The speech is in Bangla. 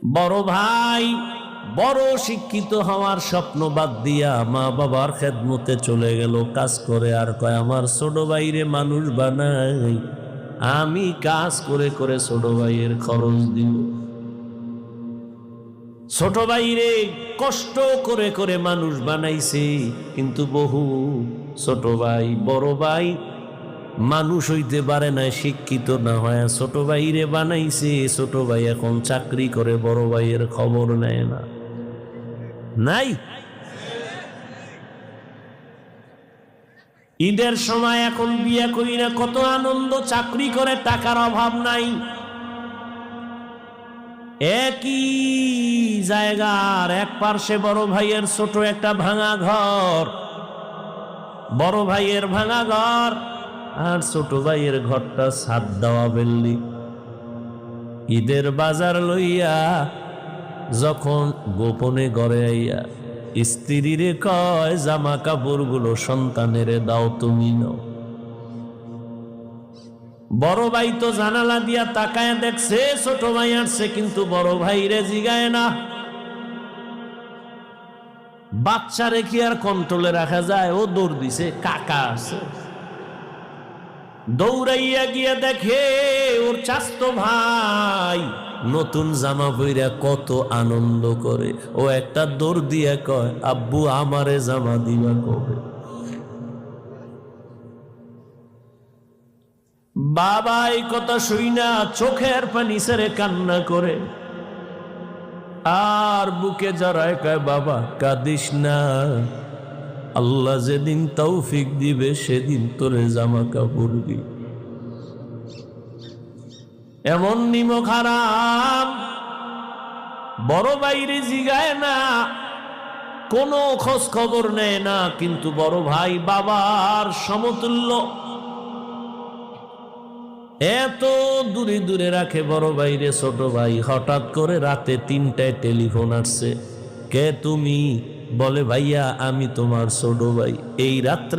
বড় ভাই বড় শিক্ষিত হওয়ার স্বপ্ন বাদ দিয়া মা বাবার খেদমতে চলে গেল কাজ করে, আর কয় আমার ছোট ভাইরে মানুষ বানাই, আমি কাজ করে করে ছোট ভাইয়ের খরচ দিব। ছোট ভাইরে কষ্ট করে করে মানুষ বানাইছে, কিন্তু বহু ছোট ভাই বড় ভাই মানুষ হইতে পারে না, শিক্ষিত না হয় ছোট ভাইরে বানাইছে। ছোট ভাই এখন চাকরি করে, বড় ভাইয়ের খবর নেয় না। নাই ঈদের সময় এখন বিয়ে করি না, কত আনন্দ, চাকরি করে টাকার অভাব নাই। একই জায়গার এক পার্শ্বে বড় ভাইয়ের ছোট একটা ভাঙা ঘর, বড় ভাইয়ের ভাঙা ঘর আর ছোট ভাইয়ের ঘরটা ছাদ দেওয়া বিল্ডিং। ঈদের বাজার লইয়া যখন গোপনে ঘরে আইয়া স্ত্রীরে কয় জামা কাপড় গুলো সন্তানেরে দাও, তুমি নাও। বড় ভাই তো জানালা দিয়া তাকায় দেখছে ছোট ভাই আসছে, কিন্তু বড় ভাইরে জিগায় না। বাচ্চারে কি আর কন্ট্রোলে রাখা যায়? ও দৌড় দিছে, কাকা আছে। দৌড়াইয়া গিয়া দেখে ওর চাচতো ভাই নতুন জামা পইরা কত আনন্দ করে। ও একটা দৌড় দিয়া কয়, আব্বু আমারে জামা দিবা কবে? বাবা এই কথা শুই না চোখের পানি ছেড়ে কান্না করে, আর বুকে জড়ায় কয়, বাবা কাঁদিস না, আল্লাহ যেদিন তৌফিক দিবে সেদিন তোরে জামা কাপড় দিবে। এমন নিমক হারাম বড় বাইরে জিগায় না, কোনো খোঁজ খবর নেয় না, কিন্তু বড় ভাই বাবার সমতুল্য, এত দূরে দূরে রাখে বড় ভাইরে ছোট ভাই। হঠাৎ করে রাতে 3টায় টেলিফোন আসছে, কে তুমি? বলে ভাইয়া আমি তোমার ছোট ভাই। এই রাত্রে